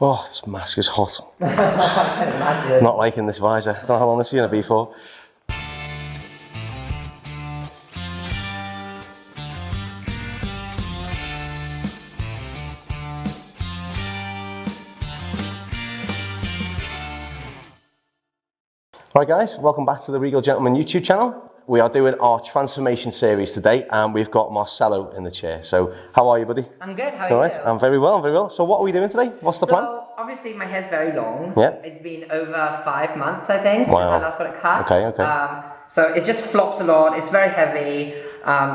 Oh, this mask is hot. I can imagine. Not liking this visor. I don't know how long this is going to be for. Alright guys, welcome back to the Regal Gentleman YouTube channel. We are doing our transformation series today and we've got Marcelo in the chair. So, how are you, buddy? I'm good, how are you? I'm very well, I'm very well. So what are we doing today? What's the plan? Obviously my hair's very long. Yeah. It's been over 5 months, I think, wow. since I last got it cut. Okay. So it just flops a lot, it's very heavy.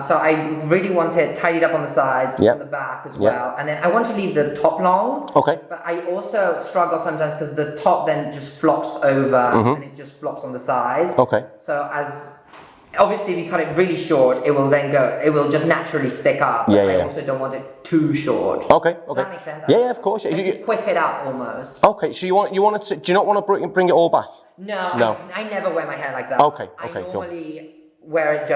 So I really want it tidied up on the sides, on the back as well. And then I want to leave the top long. Okay. But I also struggle sometimes because the top then just flops over and it just flops on the sides. Okay. So obviously if you cut it really short, it will just naturally stick up. Yeah, I also don't want it too short. Okay, okay. Does that make sense? Yeah, of course. Just quiff it up almost. Okay, so you want to, do you not want to bring it all back? No. I never wear my hair like that. Okay, I cool. normally wear it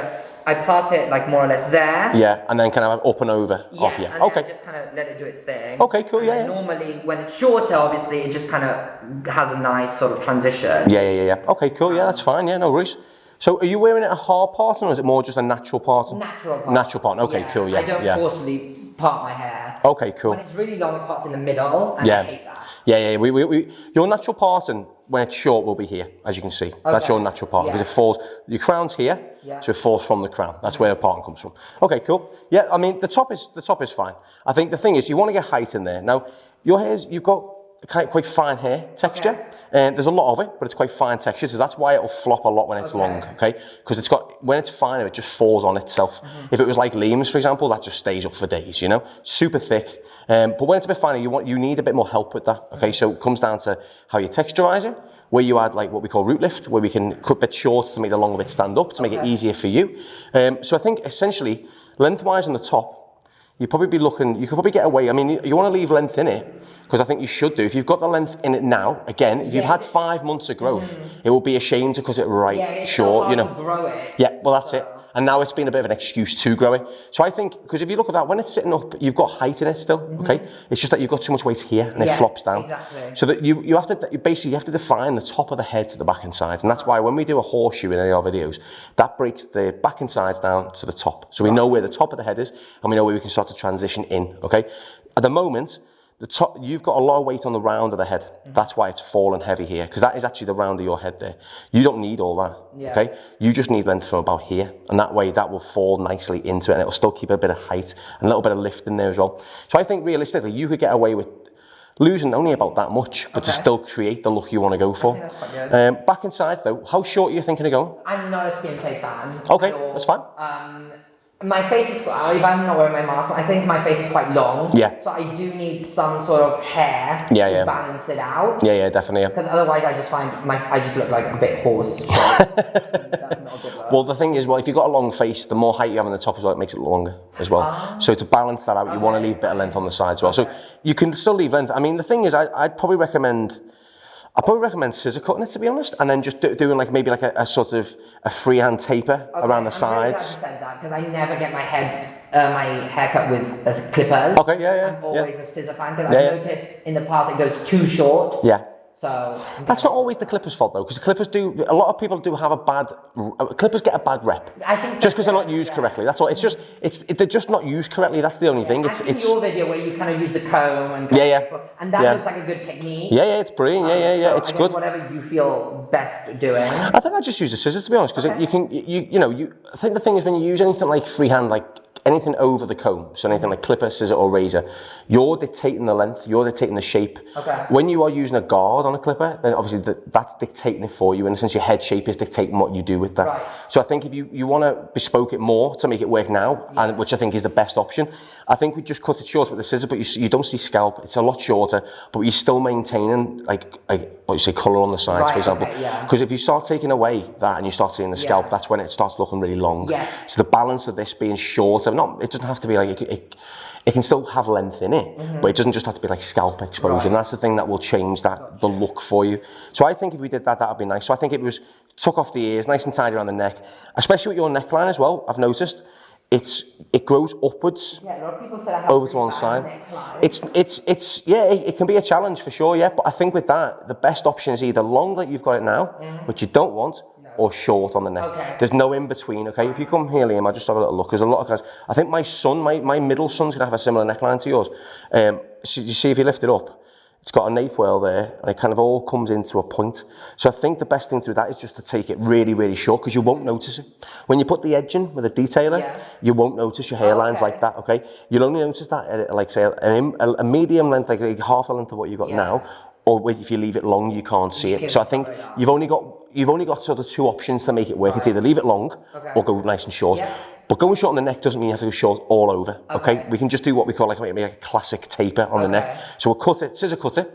I part it like more or less there. Yeah, and then kind of up and over off, yeah. And okay. then I just kind of let it do its thing. Okay, cool, yeah. Normally, when it's shorter, obviously, it just kind of has a nice sort of transition. Yeah. Okay, cool, yeah, that's fine, yeah, no worries. So are you wearing it a hard parting or is it more just a natural parting? Natural parting. Natural parting, okay, cool, yeah. I don't forcibly part my hair. Okay, cool. When it's really long, it parts in the middle, and I hate that. Yeah, your natural parting, when it's short, will be here, as you can see. That's your natural parting, because it falls, your crown's here, so it falls from the crown. That's where the parting comes from. Okay, cool. Yeah, I mean, the top is fine. I think the thing is, you want to get height in there. Now, your hair's, you've got quite fine hair texture, and there's a lot of it, but it's quite fine texture, so that's why it'll flop a lot when it's long, okay? Because when it's finer, it just falls on itself. If it was like Liam's, for example, that just stays up for days, you know? Super thick. But when it's a bit finer, you need a bit more help with that, okay? So it comes down to how you texturize it, where you add like what we call root lift, where we can cut bits short to make the longer bit stand up, to make it easier for you. So I think essentially, lengthwise on the top, you could probably get away. I mean, you want to leave length in it, because I think you should do. If you've got the length in it now, again, if you've had 5 months of growth, it will be a shame to cut it short, you know. To grow it. Yeah, well that's it. And now it's been a bit of an excuse to grow it. So I think, because if you look at that, when it's sitting up, you've got height in it still, okay? It's just that you've got too much weight here and it flops down. Exactly. So that you have to define the top of the head to the back and sides. And that's why when we do a horseshoe in any of our videos, that breaks the back and sides down to the top. So we know where the top of the head is and we know where we can start to transition in, okay? At the moment, the top, you've got a lot of weight on the round of the head. That's why it's fallen heavy here, because that is actually the round of your head there. You don't need all that, okay? You just need length from about here, and that way that will fall nicely into it, and it'll still keep a bit of height and a little bit of lift in there as well. So I think realistically, you could get away with losing only about that much, but to still create the look you want to go for. I think that's quite good. Back and sides though, how short are you thinking of going? I'm not a skin tight fan. Okay, that's fine. My face is, if I'm not wearing my mask, I think my face is quite long. Yeah. So I do need some sort of hair to balance it out. Yeah, definitely. Because otherwise I just find I just look like a bit hoarse. That's not a good look. Well, the thing is, if you've got a long face, the more height you have on the top as well, it makes it look longer as well. So to balance that out, you want to leave a bit of length on the sides as well. So you can still leave length. I mean, the thing is, I'd probably recommend scissor cutting it, to be honest, and then just doing maybe a sort of a freehand taper around the sides. I'm glad you said that, because I never get my haircut with clippers. Okay, yeah. I'm always a scissor fan, because I've noticed in the past it goes too short. Yeah. So that's not always the clippers' fault though, because clippers a lot of people do have clippers get a bad rep. I think so, just because they're not used correctly. That's all. They're just not used correctly. That's the only thing. It's your video where you kind of use the comb and and that looks like a good technique. Yeah, it's brilliant. Yeah, it's good. Whatever you feel best doing. I think I just use the scissors, to be honest, because I think the thing is when you use anything like freehand, like anything over the comb, so anything like clipper, scissor or razor, you're dictating the length, you're dictating the shape. Okay. When you are using a guard on a clipper, then obviously that's dictating it for you, and since your head shape is dictating what you do with that. Right. So I think if you want to bespoke it more to make it work now, and which I think is the best option, I think we just cut it short with the scissors, but you don't see scalp, it's a lot shorter, but you're still maintaining like what you say, colour on the sides, for example. Because if you start taking away that and you start seeing the scalp, that's when it starts looking really long. So the balance of this being shorter, it doesn't have to be like, it can still have length in it, but it doesn't just have to be like scalp exposure, and that's the thing that will change the look for you. So I think if we did that, that'd be nice. So I think it was, took off the ears, nice and tidy around the neck, especially with your neckline as well, I've noticed. it grows upwards. Yeah, a lot of people said I have over to one side. It can be a challenge for sure, yeah. But I think with that, the best option is either long like you've got it now, which you don't want, or short on the neck. Okay. There's no in between, okay? If you come here, Liam, I'll just have a little look. Because a lot of guys, I think my son, my middle son's gonna have a similar neckline to yours. So you see if you lift it up, it's got a nape whirl there, and it kind of all comes into a point. So I think the best thing to do with that is just to take it really, really short, because you won't notice it. When you put the edge in with a detailer, you won't notice your hairlines like that, okay? You'll only notice that at, like, say, a medium length, like half the length of what you've got now, or if you leave it long, you can't see it. So I think you've only got sort of two options to make it work. It's either leave it long or go nice and short. But going short on the neck doesn't mean you have to go short all over, okay? We can just do what we call like maybe a classic taper on the neck. So we'll cut it, scissor cut it,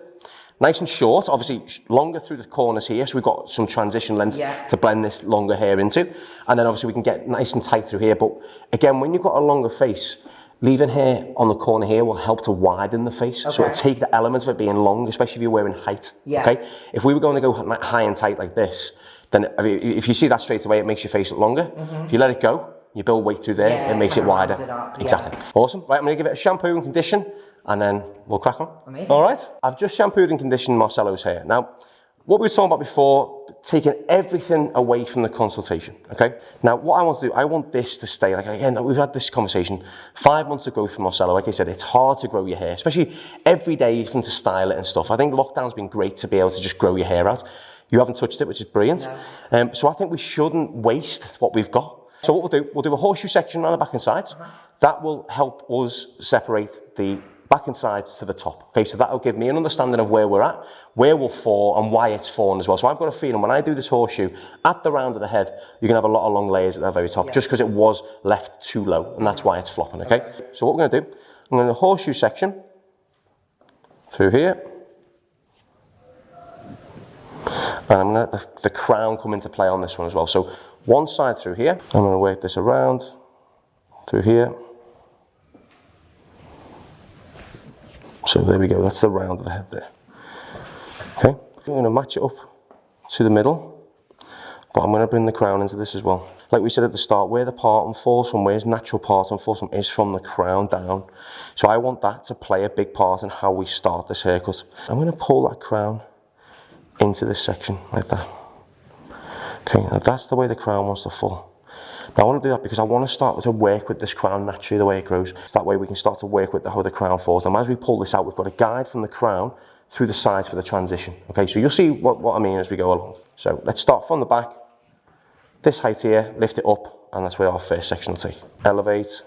nice and short, obviously longer through the corners here, so we've got some transition length to blend this longer hair into. And then obviously we can get nice and tight through here. But again, when you've got a longer face, leaving hair on the corner here will help to widen the face. So it'll take the elements of it being long, especially if you're wearing height, okay? If we were going to go high and tight like this, then if you see that straight away, it makes your face look longer. If you let it go, you build weight through there, it makes it wider. Exactly. Awesome. Right, I'm going to give it a shampoo and condition, and then we'll crack on. Amazing. All right. I've just shampooed and conditioned Marcelo's hair. Now, what we were talking about before, taking everything away from the consultation, okay? Now, what I want to do, I want this to stay, like, again, we've had this conversation, 5 months of growth from Marcelo. Like I said, it's hard to grow your hair, especially every day even to style it and stuff. I think lockdown's been great to be able to just grow your hair out. You haven't touched it, which is brilliant. No. So I think we shouldn't waste what we've got. So what we'll do a horseshoe section around the back and sides. That will help us separate the back and sides to the top. Okay, so that'll give me an understanding of where we're at, where we'll fall, and why it's fallen as well. So I've got a feeling when I do this horseshoe, at the round of the head, you're gonna have a lot of long layers at the very top, just because it was left too low, and that's why it's flopping, okay? So what we're gonna do, I'm gonna do a horseshoe section through here. And I'm gonna let the crown come into play on this one as well. So one side through here, I'm gonna work this around, through here. So there we go, that's the round of the head there. Okay, I'm gonna match it up to the middle, but I'm gonna bring the crown into this as well. Like we said at the start, where the parting falls from, where's natural parting falls from, is from the crown down. So I want that to play a big part in how we start this haircut. I'm gonna pull that crown into this section like that. Okay, now that's the way the crown wants to fall. Now I want to do that because I want to start to work with this crown naturally the way it grows. So that way we can start to work with how the crown falls. And as we pull this out, we've got a guide from the crown through the sides for the transition. Okay, so you'll see what I mean as we go along. So let's start from the back, this height here, lift it up, and that's where our first section will take. Elevate,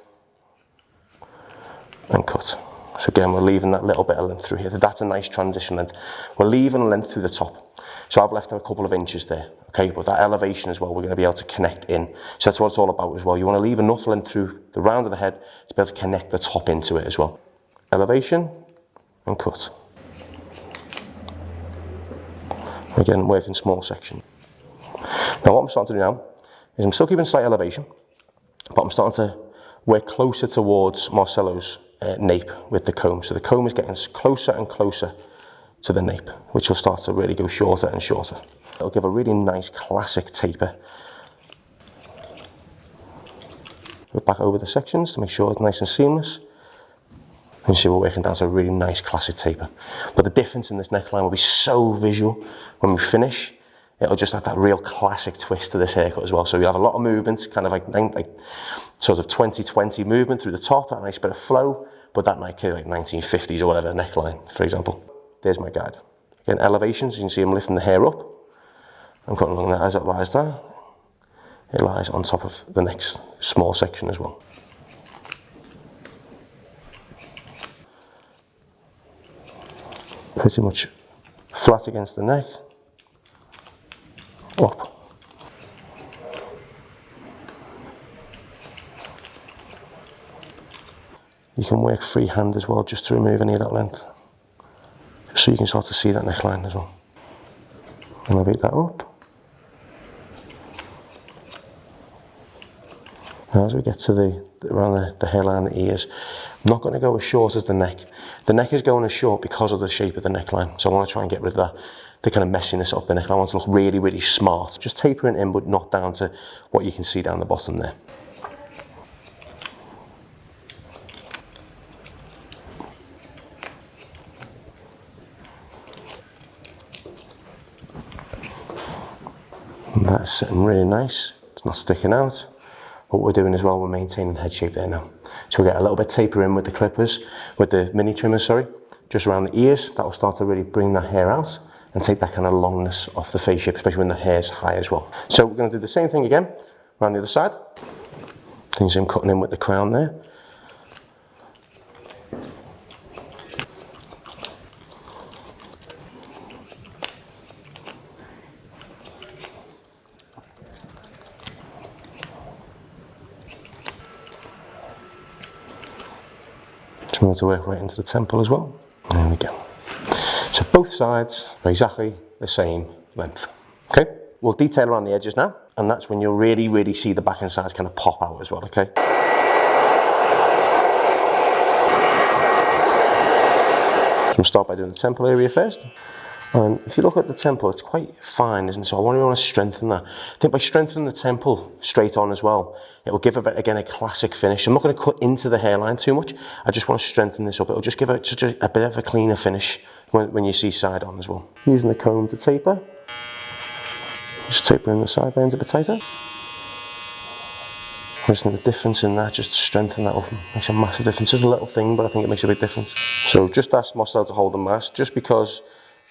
and cut. So again, we're leaving that little bit of length through here. That's a nice transition length. We're leaving a length through the top. So I've left a couple of inches there, okay? But that elevation as well, we're gonna be able to connect in. So that's what it's all about as well. You wanna leave enough length through the round of the head to be able to connect the top into it as well. Elevation and cut. Again, working small section. Now what I'm starting to do now is I'm still keeping slight elevation, but I'm starting to work closer towards Marcelo's nape with the comb. So the comb is getting closer and closer to the nape, which will start to really go shorter and shorter. It'll give a really nice classic taper. Go back over the sections to make sure it's nice and seamless. And you see we're working down to a really nice classic taper. But the difference in this neckline will be so visual when we finish. It'll just have that real classic twist to this haircut as well. So you have a lot of movement, kind of like sort of 2020 movement through the top, a nice bit of flow, but that like 1950s or whatever neckline, for example. There's my guide. Again, elevations, you can see I'm lifting the hair up. I'm cutting along that as it lies there. It lies on top of the next small section as well. Pretty much flat against the neck. Up. You can work freehand as well, just to remove any of that length. So you can start to see that neckline as well. Elevate that up. Now as we get to around the hairline, the ears, I'm not going to go as short as the neck. The neck is going as short because of the shape of the neckline. So I want to try and get rid of the kind of messiness of the neckline. I want it to look really, really smart. Just tapering in, but not down to what you can see down the bottom there. And that's sitting really nice. It's not sticking out. What we're doing as well, we're maintaining head shape there now. So we get a little bit taper in with the clippers, with the mini trimmers, sorry, just around the ears. That will start to really bring that hair out and take that kind of longness off the face shape, especially when the hair's high as well. So we're going to do the same thing again around the other side. Things I'm cutting in with the crown there. Trying to work right into the temple as well. There we go. So both sides are exactly the same length. Okay, we'll detail around the edges now, and that's when you'll really see the back and sides kind of pop out as well, okay? So we'll start by doing the temple area first. And if you look at the temple, it's quite fine, isn't it? So I want to strengthen that. I think by strengthening the temple straight on as well, it will give it, again, a classic finish. I'm not going to cut into the hairline too much. I just want to strengthen this up. It'll just give it such a bit of a cleaner finish when you see side on as well. Using the comb to taper. Just tapering the side ends a bit tighter. I just think the difference in that, just to strengthen that up, makes a massive difference. It's a little thing, but I think it makes a big difference. So just ask Marcelo to hold the mask, just because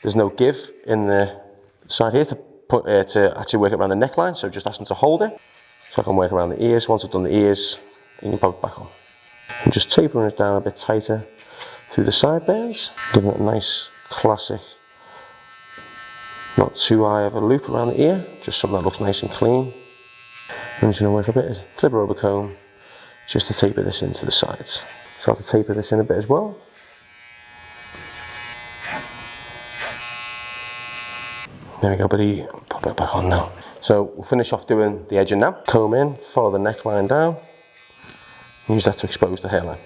there's no give in the side here to actually work it around the neckline, so just ask them to hold it. So I can work around the ears. Once I've done the ears, you can pop it back on. I'm just tapering it down a bit tighter through the sideburns, giving it a nice classic, not too high of a loop around the ear, just something that looks nice and clean. I'm just going to work a bit of clipper over comb, just to taper this into the sides. Start to taper this in a bit as well. There we go, buddy. Pop it back on now. So we'll finish off doing the edging now. Comb in, follow the neckline down. Use that to expose the hairline.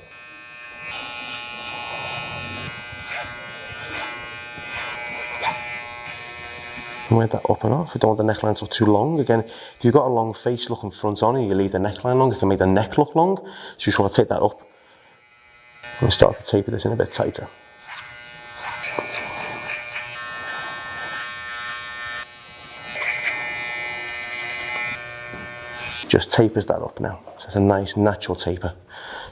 And with that up and off, we don't want the neckline to look too long. Again, if you've got a long face looking front on and you leave the neckline long, it can make the neck look long. So you just want to take that up and start to taper this in a bit tighter. Just tapers that up now. So it's a nice natural taper.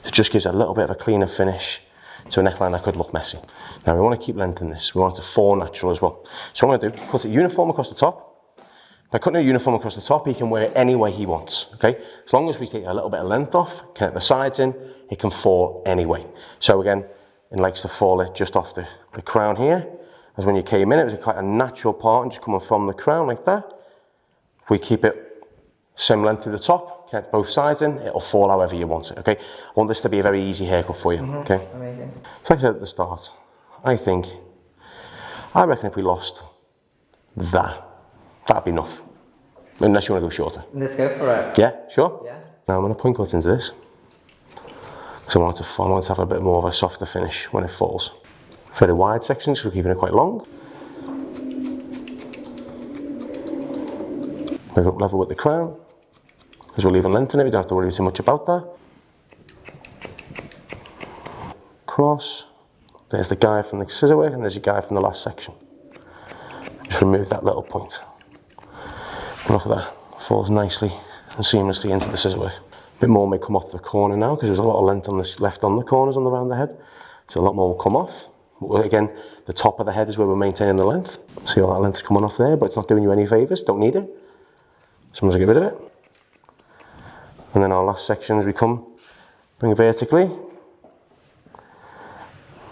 It just gives a little bit of a cleaner finish to a neckline that could look messy. Now we want to keep length in this. We want it to fall natural as well. So what I'm going to do, cut it uniform across the top. By cutting it uniform across the top, he can wear it any way he wants, okay? As long as we take a little bit of length off, connect the sides in, it can fall any way. So again, it likes to fall it just off the crown here. As when you came in, it was quite a natural part and just coming from the crown like that. If we keep it same length through the top, connect both sides in, it'll fall however you want it, okay? I want this to be a very easy haircut for you, okay? Amazing. So like I said at the start, I reckon if we lost that'd be enough. Unless you want to go shorter. Let's go for it. Yeah, sure? Yeah. Now I'm going to point cut into this. Because I want to have a bit more of a softer finish when it falls. Very wide sections, because we're keeping it quite long. Make up level with the crown. Because we're leaving length in it, we don't have to worry too much about that. Cross. There's the guy from the scissor work and there's a guy from the last section. Just remove that little point. And look at that, falls nicely and seamlessly into the scissor work. A bit more may come off the corner now because there's a lot of length on this left on the corners on around the head. So a lot more will come off. But again, the top of the head is where we're maintaining the length. See all that length coming off there, but it's not doing you any favours, don't need it. So I'm going to get rid of it. And then our last sections we come, bring it vertically.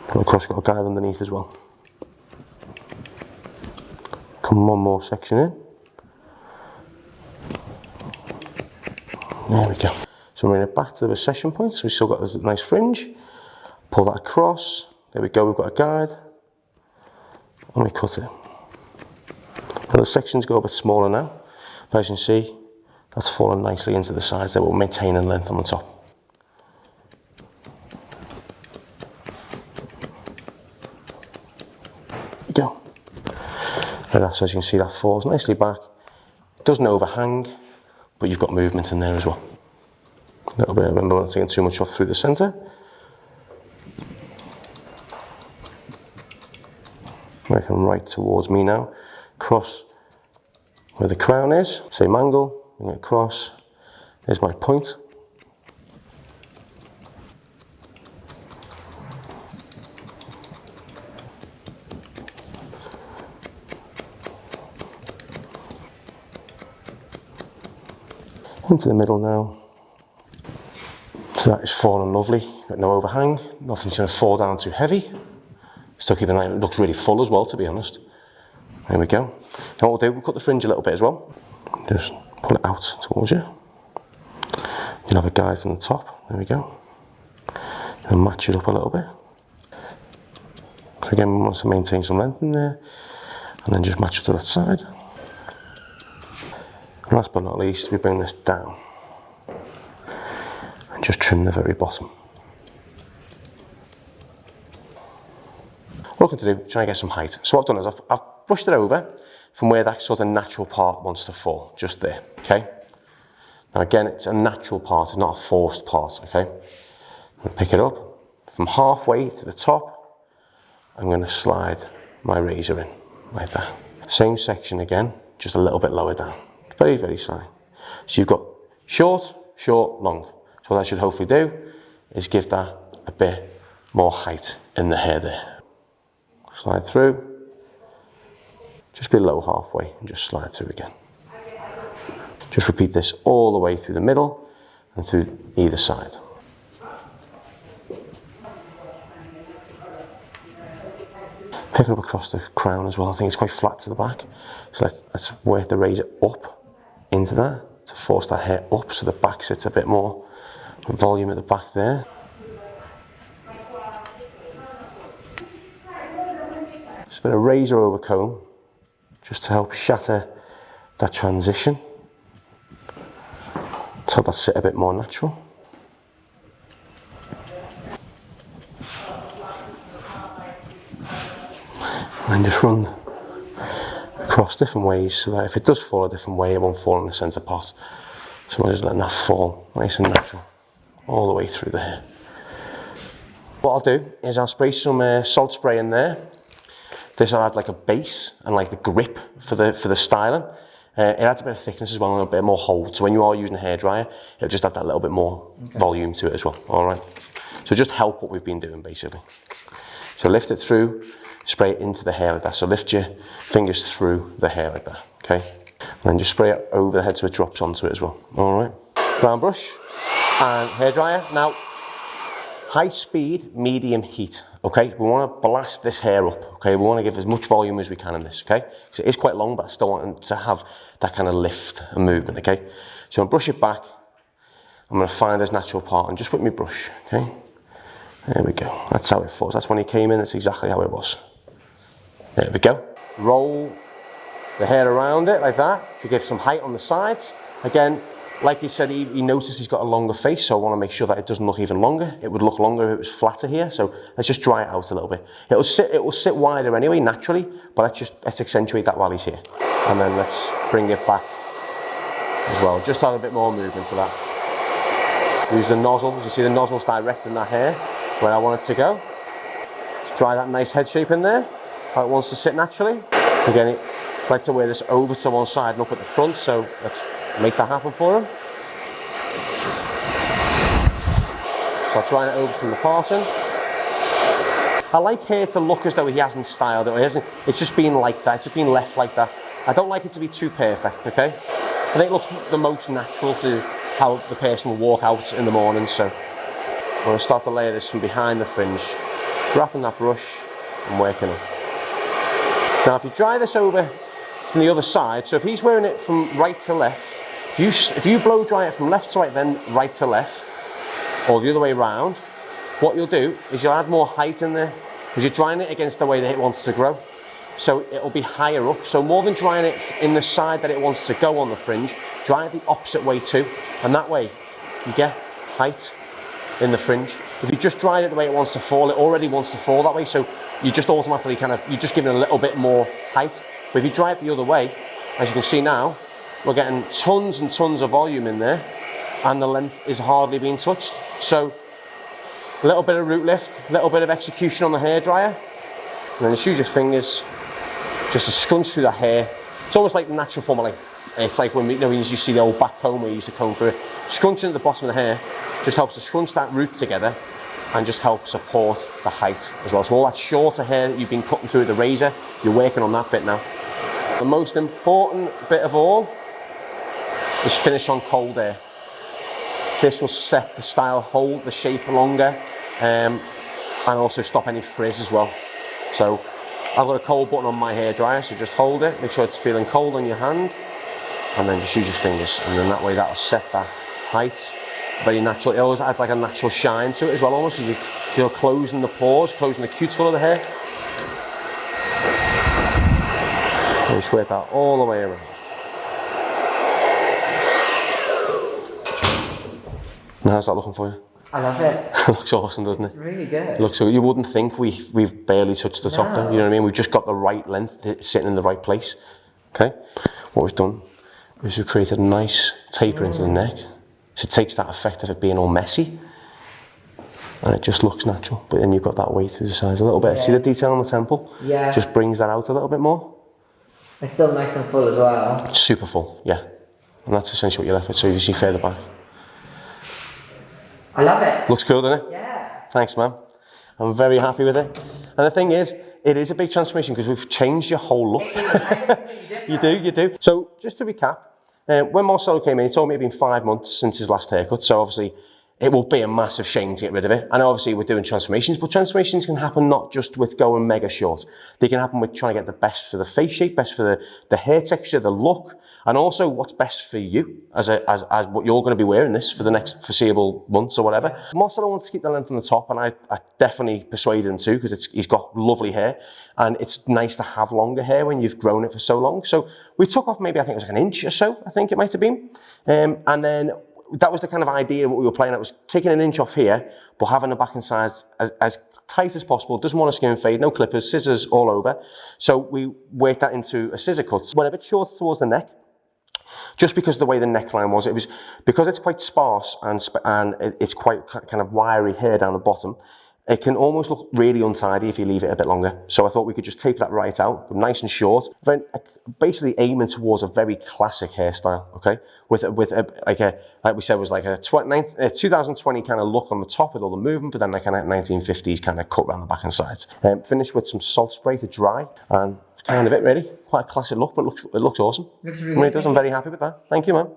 But of course got a guide underneath as well. Come one more section in. There we go. So we're bringing it back to the recession point, so we've still got this nice fringe. Pull that across. There we go, we've got a guide. And we cut it. Now the sections go a bit smaller now. But as you can see, that's falling nicely into the sides that will maintain a length on the top. Go. And that's, as you can see, that falls nicely back. It doesn't overhang, but you've got movement in there as well. A little bit, remember not taking too much off through the centre. Working right towards me now. Cross where the crown is, same angle, bring it across. There's my point. Into the middle now. So that is falling lovely, got no overhang, nothing's going to fall down too heavy. Still keeping an eye, it looks really full as well, to be honest. There we go. Now what we'll do, we'll cut the fringe a little bit as well. Just pull it out towards you. You'll have a guide from the top, there we go. And match it up a little bit. So again, we want to maintain some length in there, and then just match it to that side. And last but not least, we bring this down and just trim the very bottom. What I'm looking to do, try and get some height. So what I've done is I've brushed it over from where that sort of natural part wants to fall, just there, okay? Now again, it's a natural part, it's not a forced part, okay? I'm going to pick it up from halfway to the top. I'm going to slide my razor in, like that. Same section again, just a little bit lower down. Very, very slight. So you've got short, short, long. So what that should hopefully do is give that a bit more height in the hair there. Slide through, just below halfway, and just slide through again. Just repeat this all the way through the middle and through either side. Picking up across the crown as well, I think it's quite flat to the back. So let's work the razor up into that to force that hair up so the back sits a bit more volume at the back there. Just a bit of razor over comb just to help shatter that transition, to help that sit a bit more natural. And just run across different ways so that if it does fall a different way, it won't fall in the centre pot. So I'm just letting that fall nice and natural all the way through the hair. What I'll do is I'll spray some salt spray in there. This will add like a base and like the grip for the styling. It adds a bit of thickness as well and a bit more hold. So when you are using a hairdryer, it'll just add that little bit more volume to it as well. All right. So just help what we've been doing basically. So lift it through, spray it into the hair like that. So lift your fingers through the hair like that, okay? And then just spray it over the head so it drops onto it as well, all right? Brown brush and hairdryer. Now, high speed, medium heat, okay? We want to blast this hair up, okay? We want to give as much volume as we can in this, okay? So it is quite long, but I still want it to have that kind of lift and movement, okay? So I'm going to brush it back. I'm going to find this natural part and just with my brush, okay? There we go, that's how it falls. That's when he came in, that's exactly how it was. There we go. Roll the hair around it like that to give some height on the sides. Again, like he said, he noticed he's got a longer face, so I want to make sure that it doesn't look even longer. It would look longer if it was flatter here, so let's just dry it out a little bit. It will sit wider anyway, naturally, but let's accentuate that while he's here. And then let's bring it back as well. Just add a bit more movement to that. Use the nozzle, as you see the nozzle's directing that hair where I want it to go. Let's dry that nice head shape in there, how it wants to sit naturally. Again, I like to wear this over to one side and up at the front, so let's make that happen for him. So I'm drying it over from the parting. I like hair to look as though he hasn't styled it, it's just been like that, it's just been left like that. I don't like it to be too perfect, okay? I think it looks the most natural to how the person will walk out in the morning, so I'm going to start to layer this from behind the fringe, wrapping that brush and working it. Now if you dry this over from the other side, so if he's wearing it from right to left, if you blow dry it from left to right then right to left, or the other way around, what you'll do is you'll add more height in there, because you're drying it against the way that it wants to grow. So it'll be higher up, so more than drying it in the side that it wants to go on the fringe, dry it the opposite way too, and that way you get height in the fringe. If you just dry it the way it wants to fall, it already wants to fall that way, so you just automatically you're just giving it a little bit more height. But if you dry it the other way, as you can see now, we're getting tons and tons of volume in there, and the length is hardly being touched. So a little bit of root lift, a little bit of execution on the hairdryer, and then just use your fingers just to scrunch through the hair. It's almost like the natural form of like It's like when you see the old back comb where you used to comb through it. Scrunching at the bottom of the hair just helps to scrunch that root together and just help support the height as well. So all that shorter hair that you've been cutting through with the razor, you're working on that bit now. The most important bit of all is finish on cold air. This will set the style, hold the shape longer, and also stop any frizz as well. So I've got a cold button on my hairdryer, so just hold it, make sure it's feeling cold on your hand, and then just use your fingers, and then that way that'll set that height. Very natural. It always adds like a natural shine to it as well, almost, because you're closing the pores, closing the cuticle of the hair. And just work that all the way around. Now, how's that looking for you? I love it. It looks awesome, doesn't it? It's really good. It looks so, you wouldn't think we've barely touched the top there, you know what I mean? We've just got the right length, sitting in the right place. Okay, what we've done is we've created a nice taper into the neck. So it takes that effect of it being all messy, and it just looks natural. But then you've got that weight through the sides a little bit. Yeah. See the detail on the temple? Yeah. Just brings that out a little bit more. It's still nice and full as well. It's super full, yeah. And that's essentially what you're left with, so you see further back. I love it. Looks cool, doesn't it? Yeah. Thanks, man. I'm very happy with it. And the thing is, it is a big transformation because we've changed your whole look. You do. So just to recap, when Marcelo came in, he told me it had been 5 months since his last haircut, so obviously it will be a massive shame to get rid of it. And obviously we're doing transformations, but transformations can happen not just with going mega short. They can happen with trying to get the best for the face shape, best for the hair texture, the look, and also what's best for you as what you're going to be wearing this for the next foreseeable months or whatever. Marcelo wants to keep the length on the top, and I definitely persuaded him to, because he's got lovely hair, and it's nice to have longer hair when you've grown it for so long. So we took off maybe, I think it was like an inch or so, I think it might have been. And then that was the kind of idea of what we were playing at, was taking an inch off here, but having the back and sides as tight as possible. Doesn't want a skin fade, no clippers, scissors all over. So we worked that into a scissor cut. Went a bit short towards the neck, just because of the way the neckline was. It was because it's quite sparse and it's quite kind of wiry hair down the bottom. It can almost look really untidy if you leave it a bit longer. So I thought we could just tape that right out, nice and short. Basically aiming towards a very classic hairstyle, okay? With like we said, was like a 2020 kind of look on the top with all the movement, but then like kind of 1950s kind of cut around the back and sides. Finished with some salt spray to dry, and it's kind of it really. Quite a classic look, but it looks awesome. Looks really good. I'm very happy with that. Thank you, man.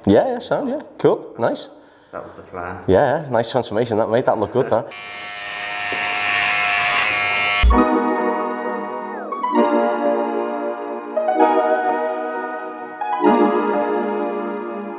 Yeah, sound, yeah, cool, nice. That was the plan. Yeah, nice transformation, that made that look good, that.